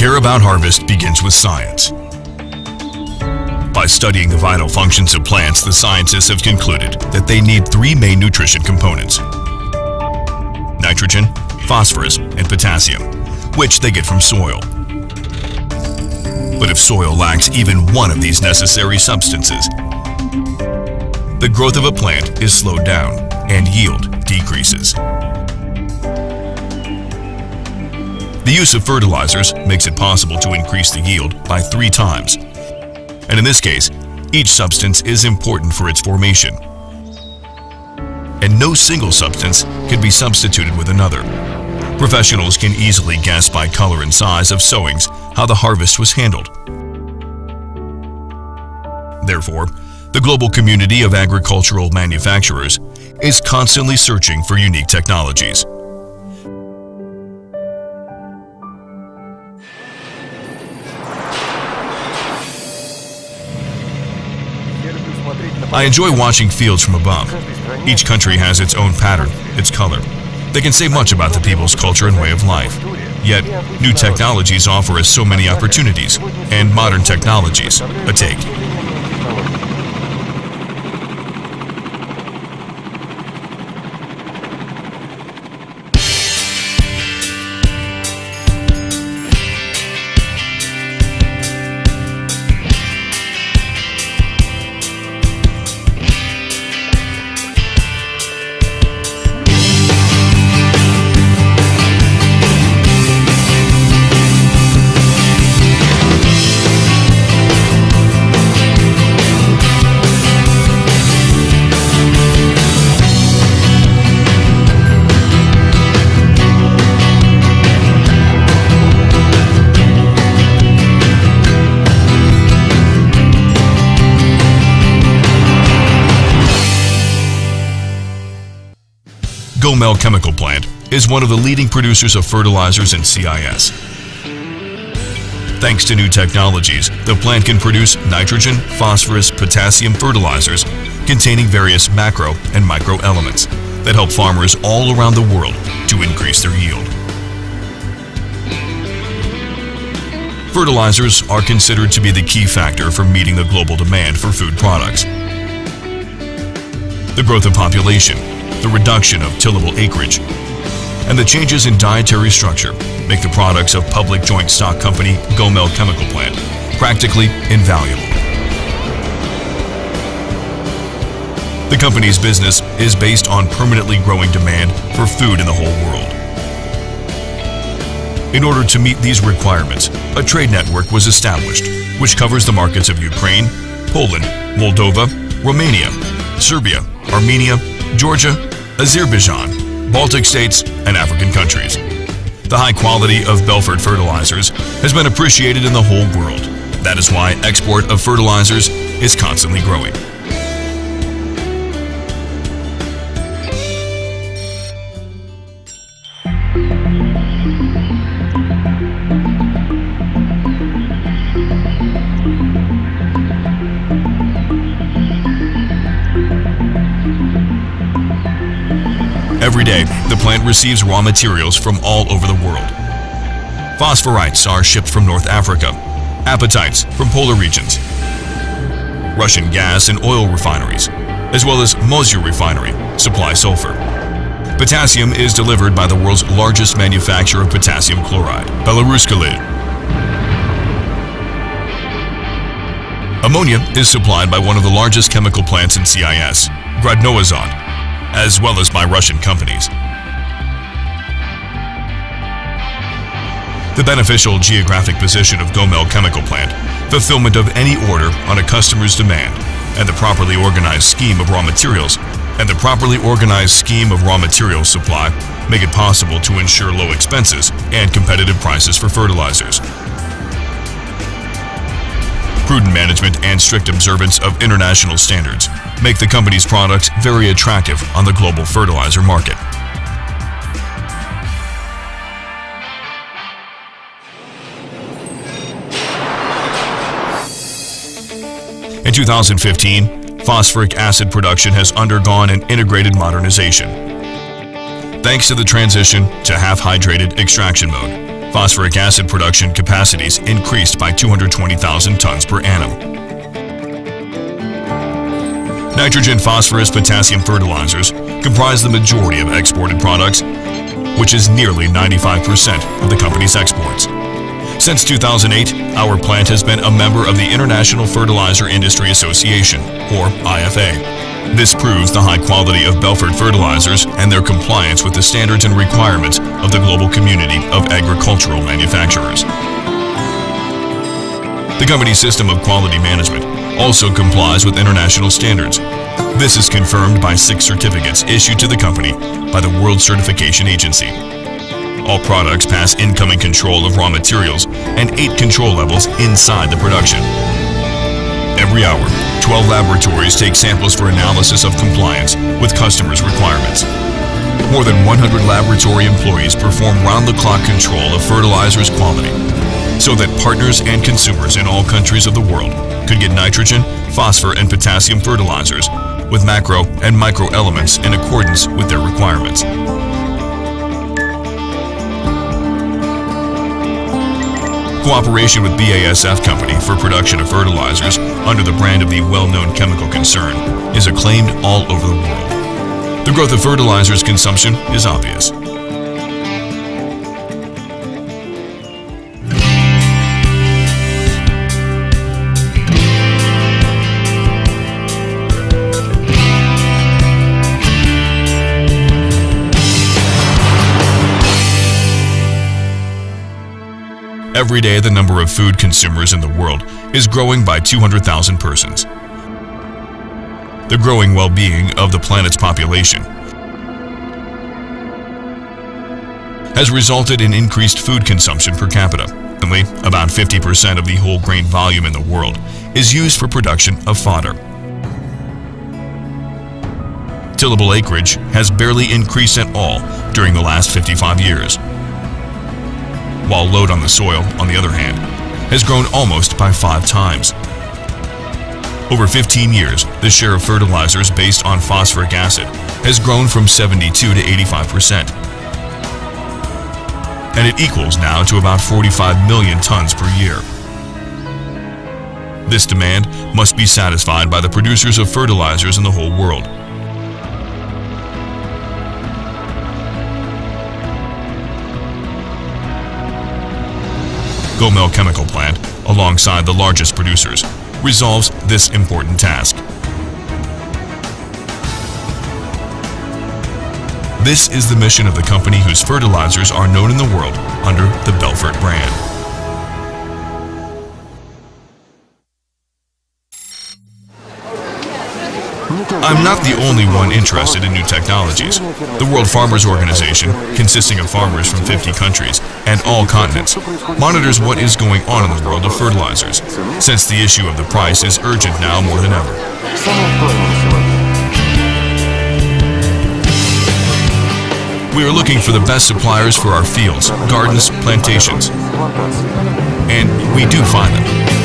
care about harvest begins with science. By studying the vital functions of plants, the scientists have concluded that they need three main nutrition components: nitrogen, phosphorus, and potassium, which they get from soil. But if soil lacks even one of these necessary substances, the growth of a plant is slowed down and yield decreases. The use of fertilizers makes it possible to increase the yield by 3 times. And in this case, each substance is important for its formation. And no single substance can be substituted with another. Professionals can easily guess by color and size of sowings how the harvest was handled. Therefore, the global community of agricultural manufacturers is constantly searching for unique technologies. I enjoy watching fields from above. Each country has its own pattern, its color. They can say much about the people's culture and way of life. Yet, new technologies offer us so many opportunities, and modern technologies a take. Gomel Chemical Plant is one of the leading producers of fertilizers in CIS. Thanks to new technologies, the plant can produce nitrogen, phosphorus, potassium fertilizers containing various macro and micro elements that help farmers all around the world to increase their yield. Fertilizers are considered to be the key factor for meeting the global demand for food products. The growth of population, the reduction of tillable acreage, and the changes in dietary structure make the products of public joint stock company Gomel Chemical Plant practically invaluable. The company's business is based on permanently growing demand for food in the whole world. In order to meet these requirements, a trade network was established, which covers the markets of Ukraine, Poland, Moldova, Romania, Serbia, Armenia, Georgia, Azerbaijan, Baltic states, and African countries. The high quality of BelFert fertilizers has been appreciated in the whole world. That is why export of fertilizers is constantly growing. Every day, the plant receives raw materials from all over the world. Phosphorites are shipped from North Africa, apatites from polar regions, Russian gas and oil refineries, as well as Mosul refinery supply sulfur. Potassium is delivered by the world's largest manufacturer of potassium chloride, Belarus. Ammonia is supplied by one of the largest chemical plants in CIS, Grodnoazon, as well as by Russian companies. The beneficial geographic position of Gomel Chemical Plant, fulfillment of any order on a customer's demand, and the properly organized scheme of raw materials supply make it possible to ensure low expenses and competitive prices for fertilizers. Prudent management and strict observance of international standards make the company's products very attractive on the global fertilizer market. In 2015, phosphoric acid production has undergone an integrated modernization. Thanks to the transition to half-hydrated extraction mode, Phosphoric acid production capacities increased by 220,000 tons per annum. Nitrogen-phosphorus-potassium fertilizers comprise the majority of exported products, which is nearly 95% of the company's exports. Since 2008, our plant has been a member of the International Fertilizer Industry Association, or IFA. This proves the high quality of BelFert fertilizers and their compliance with the standards and requirements of the global community of agricultural manufacturers. The company's system of quality management also complies with international standards. This is confirmed by 6 certificates issued to the company by the World Certification Agency. All products pass incoming control of raw materials and 8 control levels inside the production. Every hour, 12 laboratories take samples for analysis of compliance with customers' requirements. More than 100 laboratory employees perform round-the-clock control of fertilizers quality, so that partners and consumers in all countries of the world could get nitrogen, phosphor, and potassium fertilizers with macro and micro elements in accordance with their requirements. Cooperation with BASF Company for production of fertilizers under the brand of the well-known chemical concern is acclaimed all over the world. The growth of fertilizers consumption is obvious. Every day, the number of food consumers in the world is growing by 200,000 persons. The growing well-being of the planet's population has resulted in increased food consumption per capita. Currently, about 50% of the whole grain volume in the world is used for production of fodder. Tillable acreage has barely increased at all during the last 55 years. While load on the soil, on the other hand, has grown almost by 5 times. Over 15 years, the share of fertilizers based on phosphoric acid has grown from 72 to 85%. And it equals now to about 45 million tons per year. This demand must be satisfied by the producers of fertilizers in the whole world. Gomel Chemical Plant, alongside the largest producers, resolves this important task. This is the mission of the company whose fertilizers are known in the world under the BelFert brand. I'm not the only one interested in new technologies. The World Farmers Organization, consisting of farmers from 50 countries and all continents, monitors what is going on in the world of fertilizers, since the issue of the price is urgent now more than ever. We are looking for the best suppliers for our fields, gardens, plantations, and we do find them.